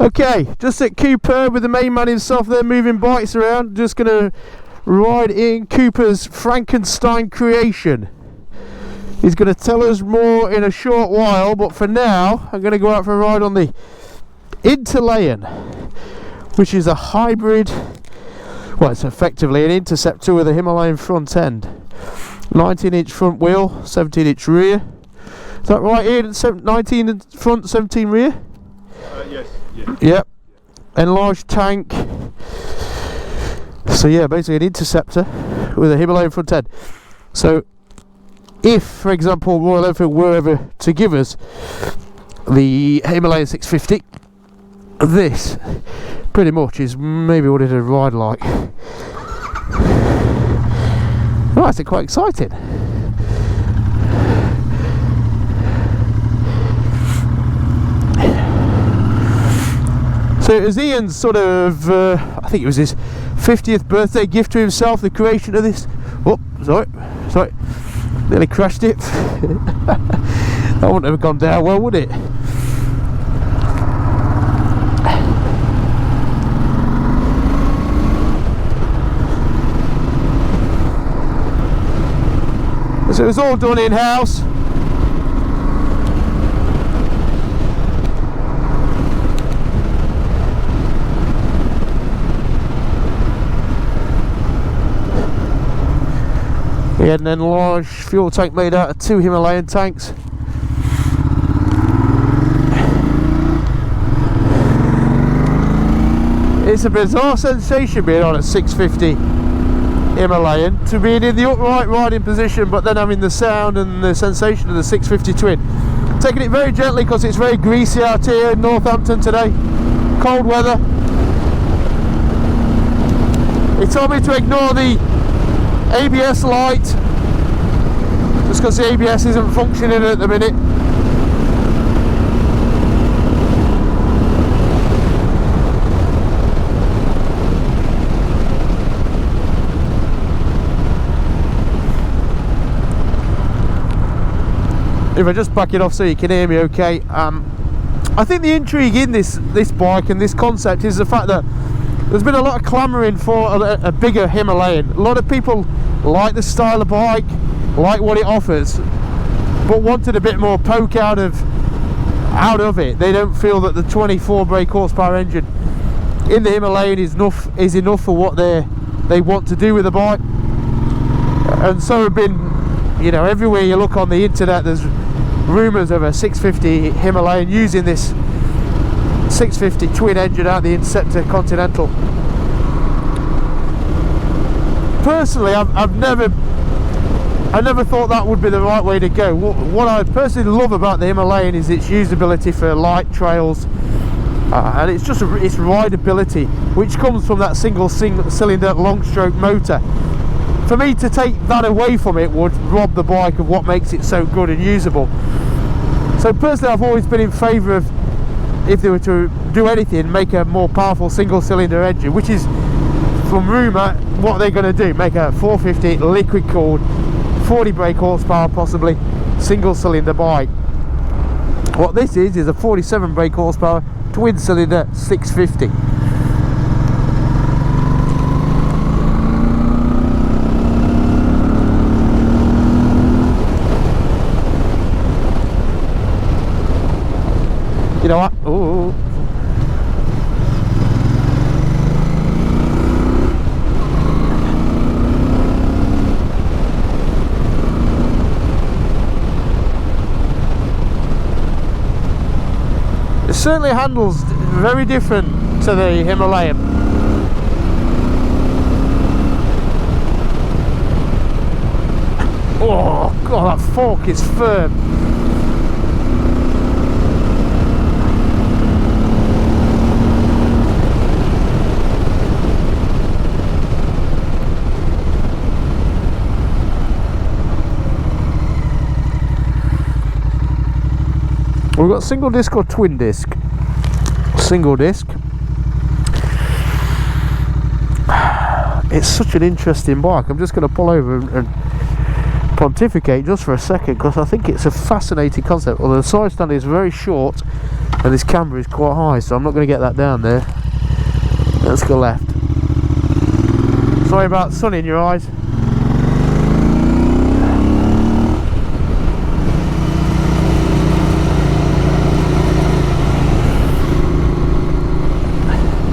Okay, just at Cooperb with the main man himself there moving bikes around. Just going to ride in Cooper's Frankenstein creation. He's going to tell us more in a short while, but for now I'm going to go out for a ride on the Interlayan, which is a hybrid, well, it's effectively an Interceptor with a Himalayan front end. 19-inch front wheel, 17-inch rear. Is that right, Ian? 19 in front, 17 rear? Yes. Yeah. Yep. Enlarged tank. So yeah, basically an Interceptor with a Himalayan front end. So if, for example, Royal Enfield were ever to give us the Himalayan 650, this pretty much is maybe what it'd ride like. Oh, that's quite exciting. So it was Ian's sort of, I think it was his 50th birthday gift to himself, the creation of this. Oh, sorry, nearly crashed it. That wouldn't have gone down well, would it? So it was all done in-house. He had an enlarged fuel tank made out of 2 Himalayan tanks. It's a bizarre sensation being on a 650 Himalayan, to being in the upright riding position but then having the sound and the sensation of the 650 twin. Taking it very gently because it's very greasy out here in Northampton today. Cold weather. He told me to ignore the ABS light just because the ABS isn't functioning at the minute. If I just back it off so you can hear me okay, I think the intrigue in this bike and this concept is the fact that there's been a lot of clamouring for a bigger Himalayan. A lot of people like the style of bike, like what it offers, but wanted a bit more poke out of it. They don't feel that the 24 brake horsepower engine in the Himalayan is enough for what they want to do with the bike. And so have been, you know, everywhere you look on the internet, there's rumours of a 650 Himalayan using this 650 twin engine out the Interceptor Continental. Personally, I've never thought that would be the right way to go. What I personally love about the Himalayan is its usability for light trails, and it's just its rideability, which comes from that single cylinder long stroke motor. For me to take that away from it would rob the bike of what makes it so good and usable. So personally, I've always been in favour of, if they were to do anything, make a more powerful single cylinder engine, which is, from rumour, what they're going to do. Make a 450 liquid cooled, 40 brake horsepower possibly, single cylinder bike. What this is a 47 brake horsepower twin cylinder 650. You know what? Ooh. It certainly handles very different to the Himalayan. Oh god, that fork is firm. We've got single disc or twin disc? Single disc. It's such an interesting bike. I'm just going to pull over and pontificate just for a second because I think it's a fascinating concept. Although the side stand is very short, and this camber is quite high, so I'm not going to get that down there. Let's go left. Sorry about sun in your eyes.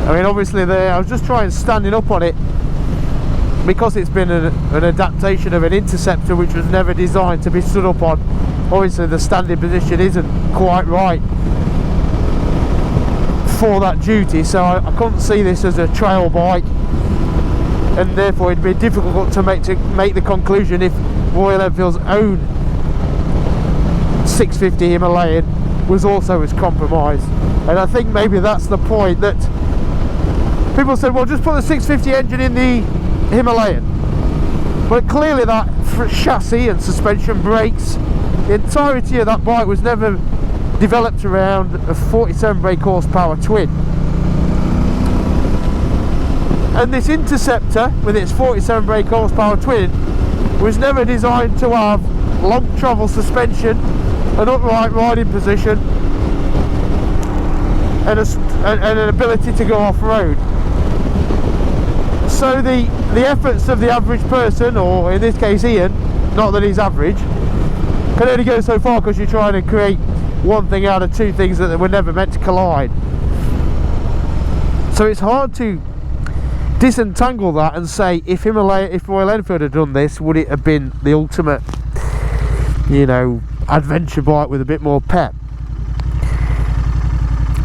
I mean, obviously there, I was just trying standing up on it because it's been an adaptation of an Interceptor which was never designed to be stood up on. Obviously the standing position isn't quite right for that duty, so I couldn't see this as a trail bike, and therefore it'd be difficult to make the conclusion if Royal Enfield's own 650 Himalayan was also as compromised. And I think maybe that's the point, that people said, well, just put the 650 engine in the Himalayan, but clearly that chassis and suspension brakes, the entirety of that bike was never developed around a 47 brake horsepower twin. And this Interceptor with its 47 brake horsepower twin was never designed to have long travel suspension, an upright riding position, and an ability to go off-road. So the efforts of the average person, or in this case Ian, not that he's average, can only go so far, because you're trying to create one thing out of two things that were never meant to collide. So it's hard to disentangle that and say, if Royal Enfield had done this, would it have been the ultimate, you know, adventure bike with a bit more pep?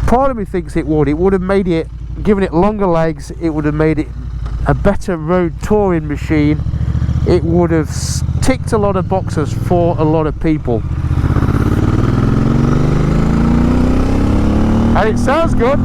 Part of me thinks it would. It would have made it, given it longer legs, it would have made it a better road touring machine. It would have ticked a lot of boxes for a lot of people. And it sounds good.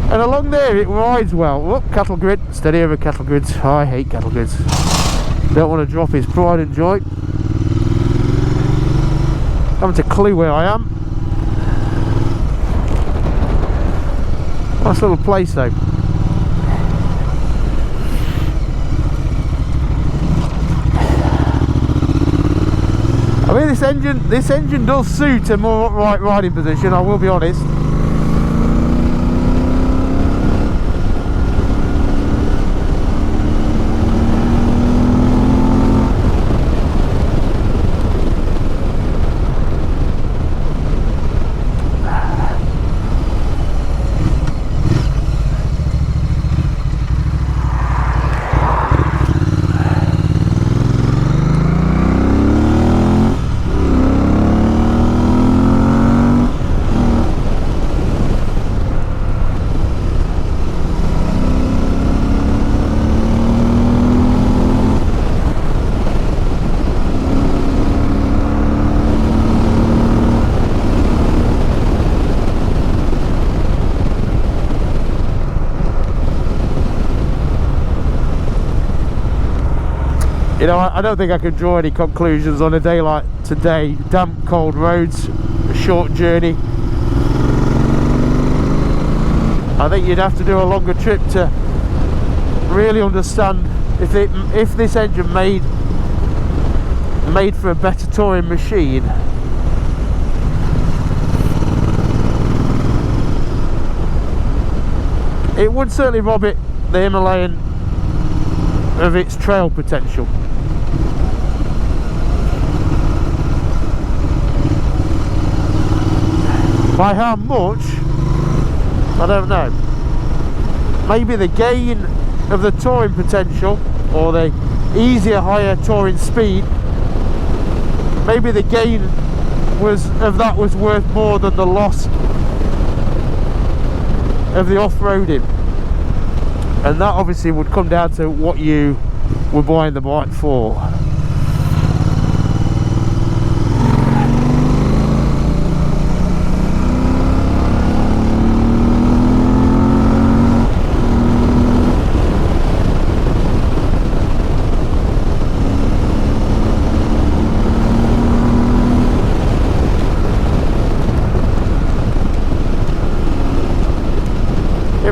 And along there it rides well. Oh, cattle grid, steady over cattle grids. Oh, I hate cattle grids. Don't want to drop his pride and joy. Haven't a clue where I am. Nice little place though. I mean, this engine does suit a more upright riding position, I will be honest. You know, I don't think I can draw any conclusions on a day like today. Damp, cold roads, a short journey. I think you'd have to do a longer trip to really understand if this engine made for a better touring machine. It would certainly rob it, the Himalayan, of its trail potential. By how much, I don't know. Maybe the gain of the touring potential, or the easier, higher touring speed, maybe the gain was worth more than the loss of the off-roading. And that obviously would come down to what you were buying the bike for.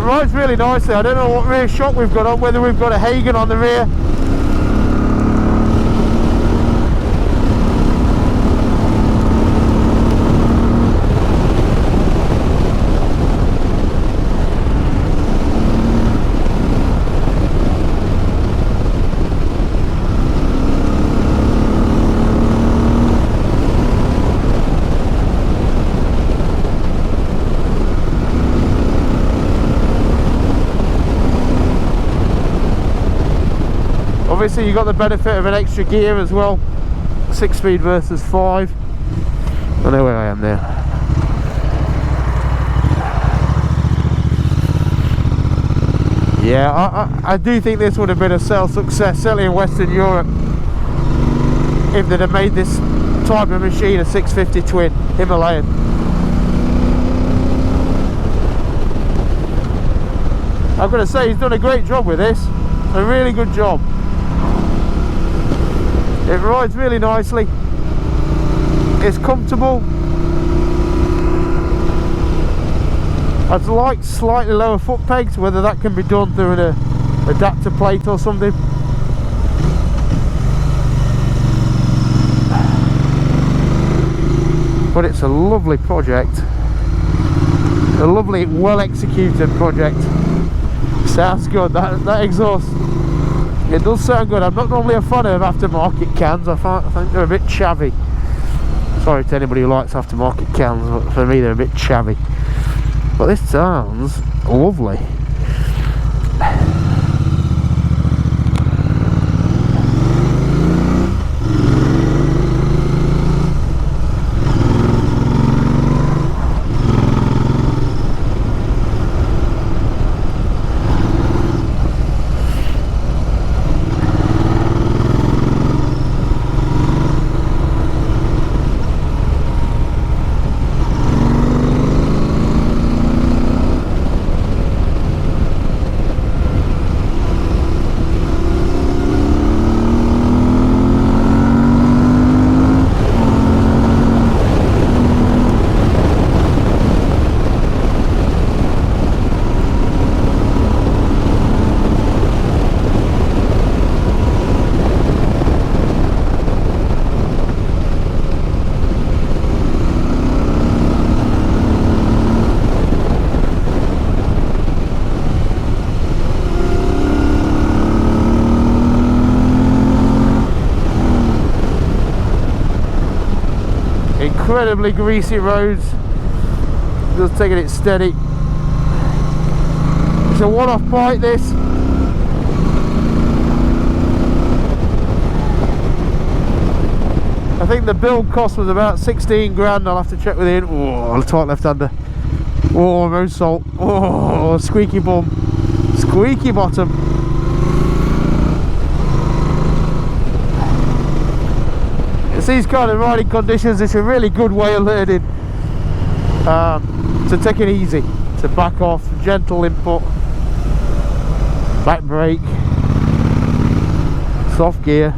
rides really nicely. I don't know what rear shock we've got on, whether we've got a Hagen on the rear. Obviously you got the benefit of an extra gear as well, 6-speed versus 5. I know where I am now. Yeah, I do think this would have been a sales success, certainly in Western Europe, if they'd have made this type of machine a 650 twin Himalayan. I've got to say, he's done a great job with this, a really good job. It rides really nicely, it's comfortable. I'd like slightly lower foot pegs, whether that can be done through an adapter plate or something. But it's a lovely project, a lovely, well executed project. Sounds good, that exhaust. It does sound good. I'm not normally a fan of aftermarket cans. I think they're a bit chavvy. Sorry to anybody who likes aftermarket cans, but for me they're a bit chavvy. But this sounds lovely. Incredibly greasy roads, just taking it steady. It's a one-off bike, this. I think the build cost was about 16 grand. I'll have to check with Ian. Oh, tight left-hander. Oh, road salt. Oh, squeaky bum, squeaky bottom. These kind of riding conditions, it's a really good way of learning to take it easy, to back off, gentle input, back brake, soft gear.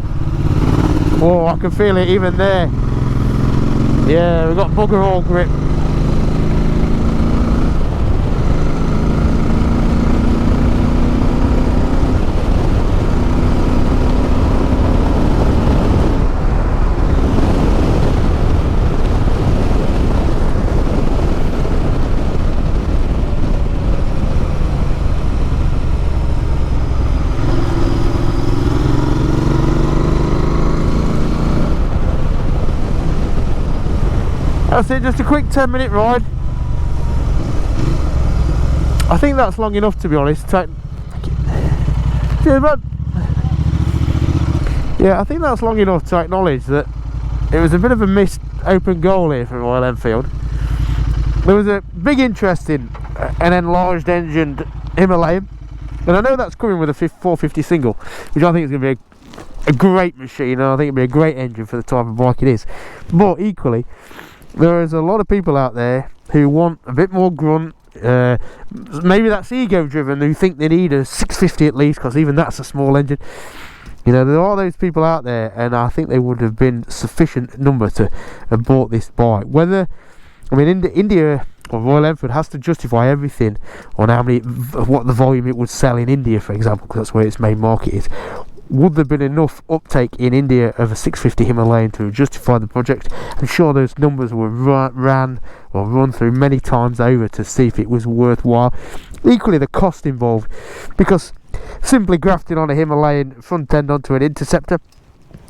Oh, I can feel it even there. Yeah, we've got bugger all grip. That's it, just a quick 10-minute ride. I think that's long enough, to be honest. Yeah, I think that's long enough to acknowledge that it was a bit of a missed open goal here for Royal Enfield. There was a big interest in an enlarged engined Himalayan, and I know that's coming with a 450 single, which I think is going to be a great machine, and I think it'll be a great engine for the type of bike it is. But equally, there is a lot of people out there who want a bit more grunt. Maybe that's ego driven, who think they need a 650 at least, because even that's a small engine. You know, there are those people out there, and I think they would have been sufficient number to have bought this bike. Whether, I mean, India or Royal Enfield has to justify everything on how many, what the volume it would sell in India, for example, because that's where its main market is. Would there have been enough uptake in India of a 650 Himalayan to justify the project? I'm sure those numbers were run through many times over to see if it was worthwhile. Equally, the cost involved, because simply grafting on a Himalayan front end onto an Interceptor,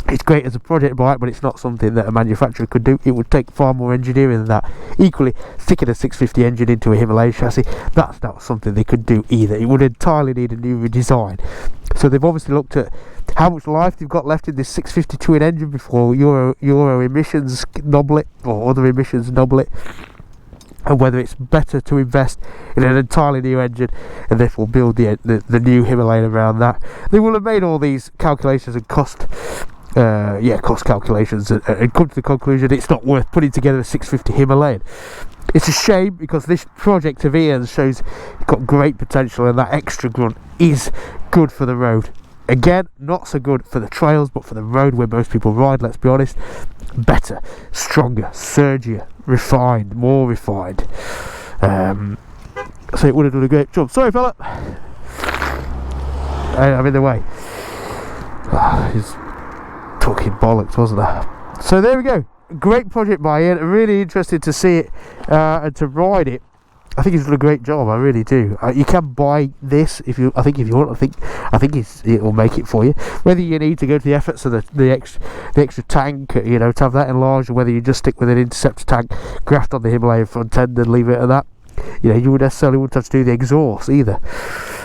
it's great as a project bike, but it's not something that a manufacturer could do. It would take far more engineering than that. Equally, sticking a 650 engine into a Himalayan chassis, that's not something they could do either. It would entirely need a new redesign. So they've obviously looked at how much life they've got left in this 650 twin engine before Euro emissions nobble it, or other emissions nobble it, and whether it's better to invest in an entirely new engine and therefore build the new Himalayan around that. They will have made all these calculations and cost calculations and come to the conclusion it's not worth putting together a 650 Himalayan. It's a shame, because this project of Ian's shows it's got great potential, and that extra grunt is good for the road. Again, not so good for the trails, but for the road where most people ride, let's be honest, better, stronger, surgier, refined, more refined. So it would have done a great job. Sorry, fella, I'm in the way. He's talking bollocks, wasn't I? So there we go. Great project by Ian. Really interested to see it and to ride it. I think he's done a great job. I really do. You can buy this if you. I think if you want. I think it will make it for you. Whether you need to go to the efforts of the extra tank, to have that enlarged, or whether you just stick with an Interceptor tank, graft on the Himalayan front end and leave it at that. You would necessarily wouldn't have to do the exhaust either.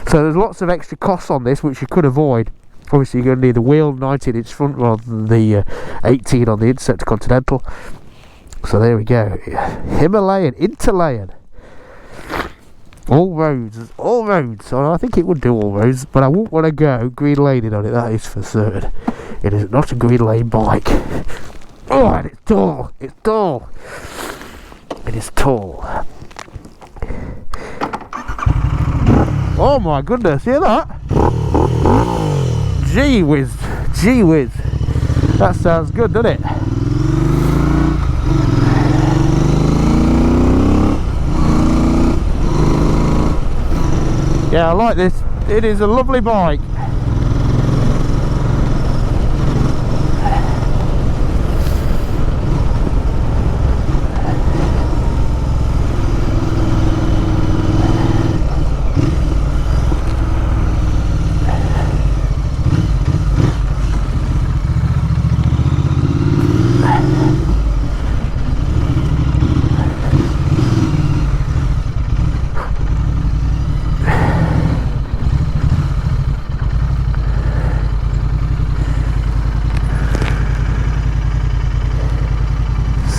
So there's lots of extra costs on this which you could avoid. Obviously, you're going to need the wheel 19-inch front rather than the 18 on the Interceptor Continental. So there we go. Himalayan, Interlayan. All roads. So I think it would do all roads, but I wouldn't want to go green laning on it, that is for certain. It is not a green lane bike. Oh, and it's tall. It is tall. Oh my goodness, hear that? Gee whiz. That sounds good, doesn't it? Yeah, I like this. It is a lovely bike.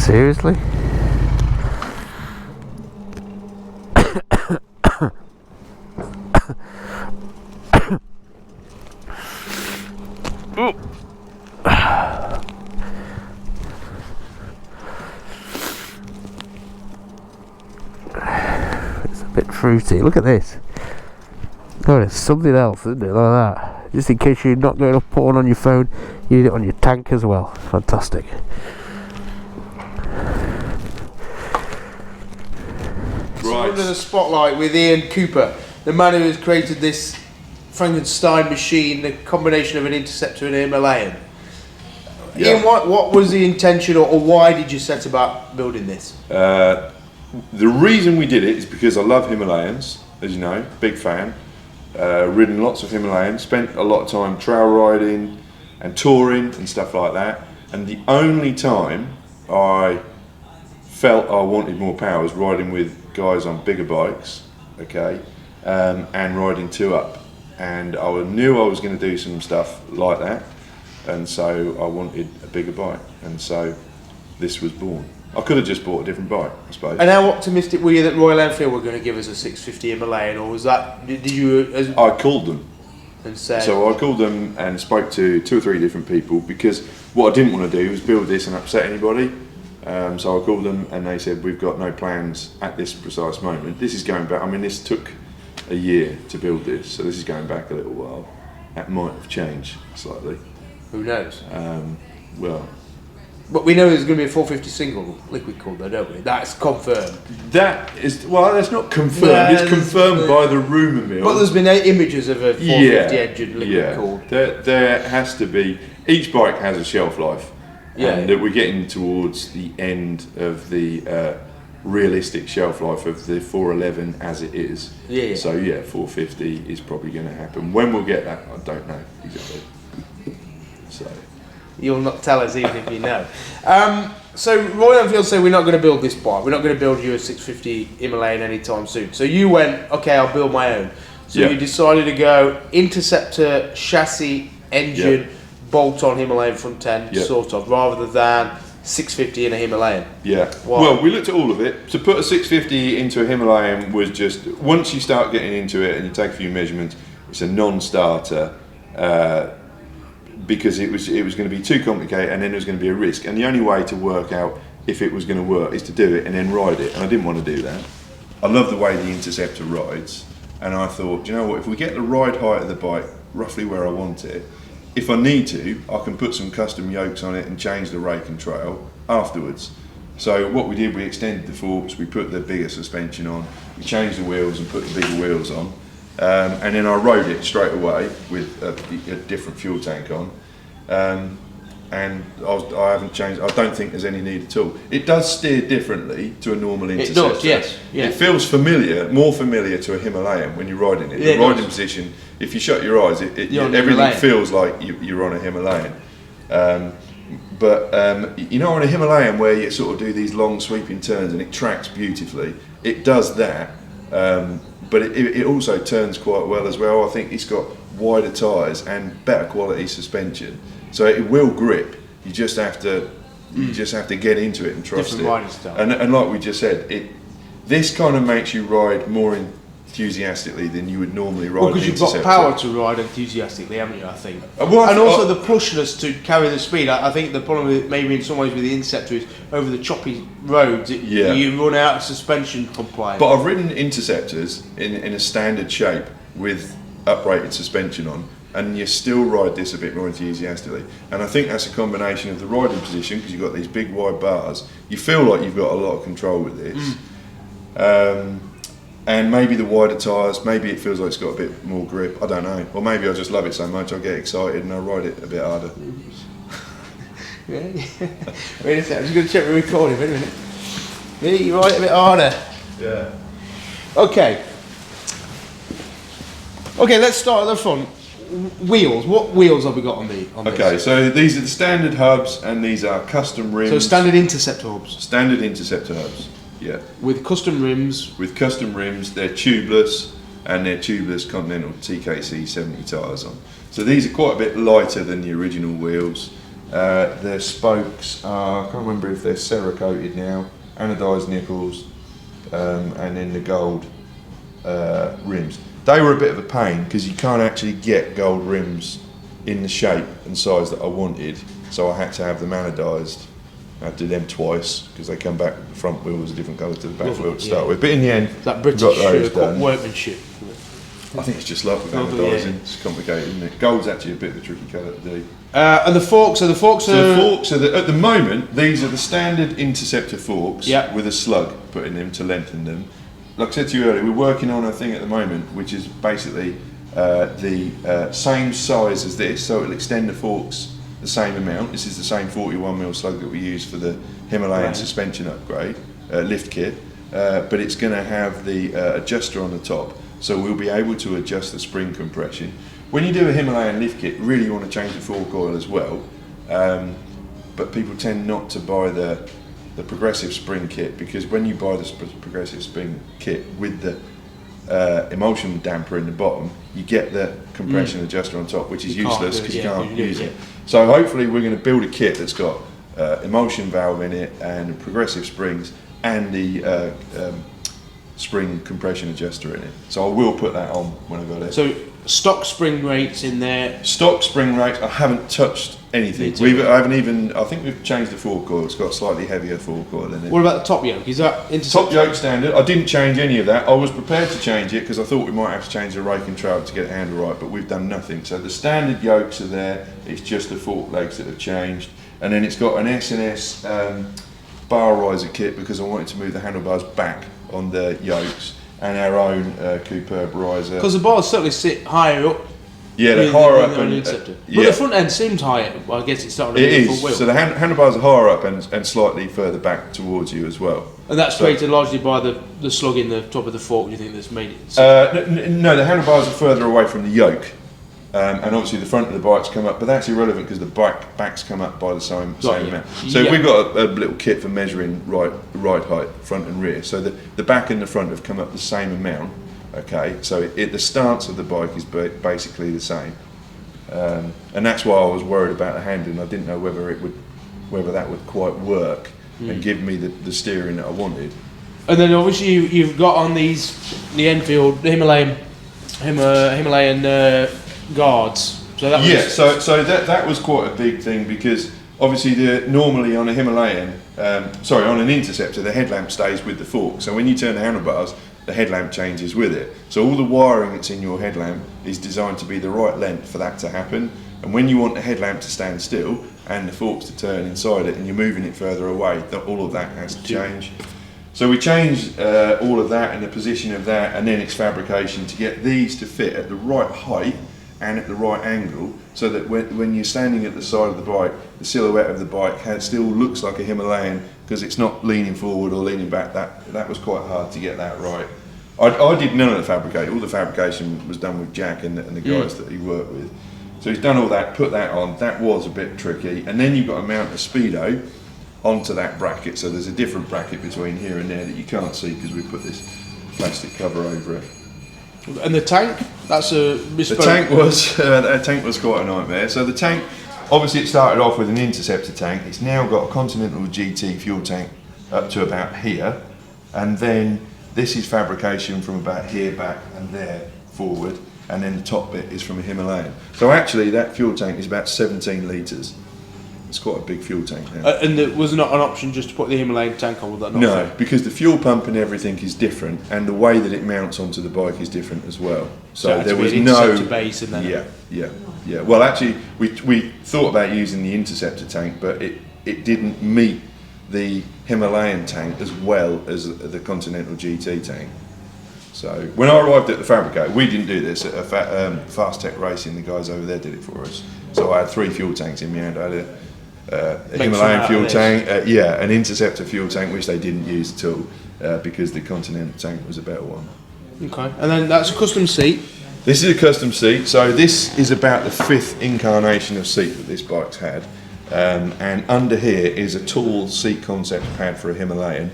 Seriously? It's a bit fruity. Look at this. Oh, it's something else, isn't it? Like that. Just in case you're not going to put one on your phone, you need it on your tank as well. Fantastic. Right. Under the spotlight with Ian Cooper, the man who has created this Frankenstein machine, the combination of an Interceptor and a Himalayan. Yeah. Ian, what was the intention, or why did you set about building this? The reason we did it is because I love Himalayans, as you know, big fan. Ridden lots of Himalayans, spent a lot of time trail riding and touring and stuff like that. And the only time I felt I wanted more power was riding with guys on bigger bikes, okay, and riding 2-up. And I knew I was going to do some stuff like that, and so I wanted a bigger bike, and so this was born. I could have just bought a different bike, I suppose. And how optimistic were you that Royal Enfield were going to give us a 650 Himalayan, or was that, did you... I called them. And said... So I called them and spoke to 2 or 3 different people, because what I didn't want to do was build this and upset anybody. So I called them and they said, we've got no plans at this precise moment. This is going back, I mean, this took a year to build this, so this is going back a little while. That might have changed slightly. Who knows? Well, But we know there's going to be a 450 single liquid cooled though, don't we? That's confirmed. That is, well, that's not confirmed. It's confirmed by the rumour mill. But there's been images of a 450 engine liquid cooled. There has to be. Each bike has a shelf life. Yeah. And we're getting towards the end of the realistic shelf life of the 411 as it is. Yeah. So yeah, 450 is probably going to happen. When we'll get that, I don't know exactly. So you'll not tell us even if you know. So Royal Enfield say we're not going to build this bike. We're not going to build you a 650 Himalayan anytime soon. So you went, okay, I'll build my own. So you decided to go Interceptor chassis engine. Bolt-on Himalayan front end, sort of, rather than 650 in a Himalayan. Yeah. Why? Well, we looked at all of it. To put a 650 into a Himalayan was just, once you start getting into it and you take a few measurements, it's a non-starter because it was going to be too complicated and then there was going to be a risk. And the only way to work out if it was going to work is to do it and then ride it. And I didn't want to do that. I love the way the Interceptor rides, and I thought, do you know what? If we get the ride height of the bike roughly where I want it, if I need to, I can put some custom yokes on it and change the rake and trail afterwards. So what we did, we extended the forks, we put the bigger suspension on, we changed the wheels and put the bigger wheels on, and then I rode it straight away with a different fuel tank on, and I haven't changed. I don't think there's any need at all. It does steer differently to a normal Interceptor. It does, yes. Yeah. It feels familiar, more familiar to a Himalayan when you're riding it. Yeah, the riding position, if you shut your eyes, everything feels like you're on a Himalayan. But you know, on a Himalayan where you sort of do these long sweeping turns and it tracks beautifully, it does that. But it also turns quite well as well. I think it's got wider tyres and better quality suspension, so it will grip. You just have to get into it and trust Different it. riding style. And like we just said, this kind of makes you ride more enthusiastically than you would normally ride. Because you've got power to ride enthusiastically, haven't you? I think. And also the pushness to carry the speed. I think the problem with maybe in some ways with the Interceptor is over the choppy roads, you run out of suspension compliance. But I've ridden Interceptors in a standard shape with uprated suspension on, and you still ride this a bit more enthusiastically. And I think that's a combination of the riding position, because you've got these big wide bars. You feel like you've got a lot of control with this. And maybe the wider tyres, maybe it feels like it's got a bit more grip, I don't know. Or maybe I just love it so much I get excited and I ride it a bit harder. Wait a second, I'm just going to check the recording, wait a minute. Yeah, you ride it a bit harder. Yeah. Okay, let's start at the front. Wheels, what wheels have we got on this? Okay, so these are the standard hubs and these are custom rims. So standard Interceptor hubs? Standard Interceptor hubs, yeah. With custom rims? With custom rims, they're tubeless, and they're tubeless Continental TKC 70 tyres on. So these are quite a bit lighter than the original wheels. Their spokes are, I can't remember if they're Cerakoted now, anodised nickels, and then the gold rims. They were a bit of a pain because you can't actually get gold rims in the shape and size that I wanted, so I had to have them anodised. I had to do them twice because they come back. The front wheel was a different colour to the back wheel to start with. But in the end, that British workmanship. I think it's just luck with anodising. It's complicated, isn't it? Gold's actually a bit of a tricky colour to do. And the forks, at the moment, these are the standard Interceptor forks with a slug put in them to lengthen them. Like I said to you earlier, we're working on a thing at the moment which is basically the same size as this, so it'll extend the forks the same amount. This is the same 41mm slug that we use for the Himalayan suspension upgrade lift kit, but it's going to have the adjuster on the top, so we'll be able to adjust the spring compression. When you do a Himalayan lift kit, really you want to change the fork oil as well, but people tend not to buy the progressive spring kit, because when you buy the progressive spring kit with the emulsion damper in the bottom, you get the compression adjuster on top, which is useless because you can't use it. So hopefully we're going to build a kit that's got emulsion valve in it and progressive springs and the spring compression adjuster in it. So I will put that on when I go there. So stock spring rates in there? Stock spring rates, I haven't touched anything. I think we've changed the fork oil. It's got slightly heavier fork oil in it. What about the top yoke? Is that Interceptor? Top yoke standard. I didn't change any of that. I was prepared to change it because I thought we might have to change the rake and trail to get the handle right, but we've done nothing. So the standard yokes are there. It's just the fork legs that have changed. and then it's got an S&S bar riser kit because I wanted to move the handlebars back on the yokes, and our own Cooperb riser. Because the bars certainly sit higher up. Yeah, they're higher up, and Interceptor. But the front end seems higher. Well, I guess it's starting to be a full wheel. So the handlebars are higher up and slightly further back towards you as well. And that's created largely by the slug in the top of the fork. Do you think that's made it? No, the handlebars are further away from the yoke, and obviously the front of the bike's come up, but that's irrelevant because the backs come up by the same amount. So we've got a little kit for measuring ride height, front and rear. So the back and the front have come up the same amount. Okay, so the stance of the bike is basically the same, and that's why I was worried about the handling. I didn't know whether that would quite work and give me the steering that I wanted. And then obviously you've got on the Enfield Himalayan guards. So that was so that was quite a big thing because obviously normally on a Himalayan, on an Interceptor, the headlamp stays with the fork. So when you turn the handlebars, the headlamp changes with it. So all the wiring that's in your headlamp is designed to be the right length for that to happen. And when you want the headlamp to stand still and the forks to turn inside it and you're moving it further away, all of that has to change. So we changed all of that and the position of that, and then its fabrication to get these to fit at the right height and at the right angle, so that when you're standing at the side of the bike, the silhouette of the bike still looks like a Himalayan because it's not leaning forward or leaning back. That was quite hard to get that right. I did none of the fabrication. All the fabrication was done with Jack and the guys that he worked with. So he's done all that, put that on. That was a bit tricky. And then you've got to mount a speedo onto that bracket. So there's a different bracket between here and there that you can't see because we put this plastic cover over it. And the tank, that's a bespoke. The tank was quite a nightmare. So the tank, obviously it started off with an Interceptor tank. It's now got a Continental GT fuel tank up to about here, and then this is fabrication from about here back and there forward, and then the top bit is from a Himalayan. So actually that fuel tank is about 17 litres. It's quite a big fuel tank now. And there was not an option just to put the Himalayan tank on, would that not? No, because the fuel pump and everything is different, and the way that it mounts onto the bike is different as well. So there was no base and then yeah. Well, actually, we thought about using the Interceptor tank, but it didn't meet the Himalayan tank as well as the Continental GT tank. So when I arrived at the fabricator, we didn't do this at Fast Tech Racing. The guys over there did it for us. So I had 3 fuel tanks in my hand. I had a Himalayan fuel tank, an Interceptor fuel tank, which they didn't use at all because the Continental tank was a better one. Okay, and then that's a custom seat. This is a custom seat, so this is about the 5th incarnation of seat that this bike's had, and under here is a tall seat concept pad for a Himalayan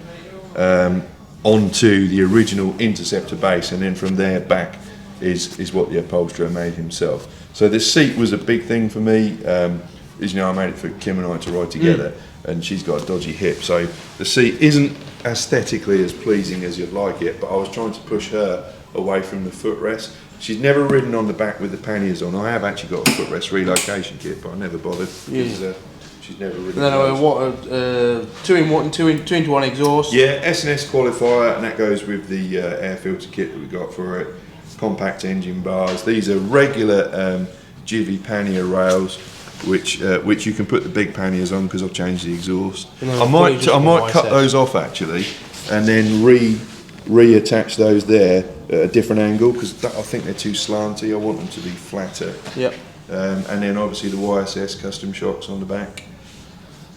onto the original Interceptor base, and then from there back is what the upholsterer made himself. So this seat was a big thing for me. As you know, I made it for Kim and I to ride together, and she's got a dodgy hip, so the seat isn't aesthetically as pleasing as you'd like it, but I was trying to push her away from the footrest. She's never ridden on the back with the panniers on. I have actually got a footrest relocation kit, but I never bothered because she's never ridden. And then two into one exhaust. Yeah, S&S qualifier, and that goes with the air filter kit that we got for it. Compact engine bars. These are regular Jivy pannier rails, which you can put the big panniers on because I've changed the exhaust. I might cut those off actually, and then reattach those there at a different angle because I think they're too slanty. I want them to be flatter. Yep. And then obviously the YSS custom shocks on the back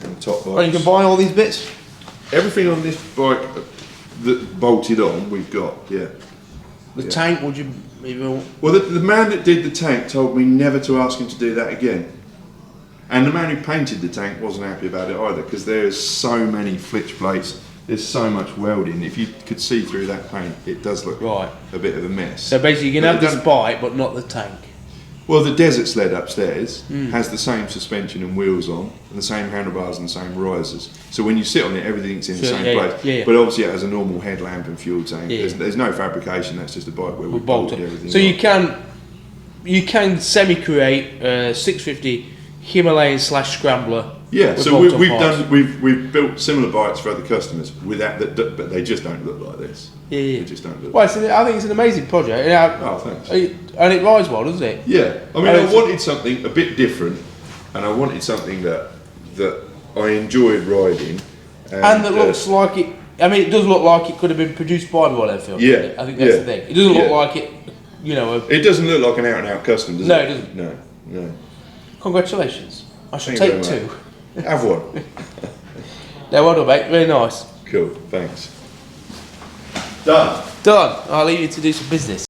and the top box. And you can buy all these bits? Everything on this bike that bolted on, we've got. Yeah. The tank, would you even? Well, the man that did the tank told me never to ask him to do that again. And the man who painted the tank wasn't happy about it either because there's so many flitch plates, there's so much welding. If you could see through that paint, it does look a bit of a mess. So basically you can have this bike but not the tank. Well, the desert sled upstairs has the same suspension and wheels on, and the same handlebars and the same risers. So when you sit on it, everything's in the same place. Yeah. But obviously it has a normal headlamp and fuel tank. Yeah. There's no fabrication, that's just a bike where we bolted everything. So you can semi-create a 650 Himalayan / Scrambler. Yeah, so we've built similar bikes for other customers with that, but they just don't look like this. Yeah. They just don't look. Well, I think it's an amazing project. Oh, thanks. And it rides well, doesn't it? Yeah, I mean, I wanted something a bit different, and I wanted something that that I enjoyed riding. And that looks like it. I mean, it does look like it could have been produced by Royal Enfield. Yeah, I think that's the thing. It doesn't look like it. You know. It doesn't look like an out-and-out custom, does it? No, it doesn't. No. Congratulations. I should Thank you take very 2. Have one. No, well done, mate. Very nice. Cool. Thanks. Done. Done. I'll leave you to do some business.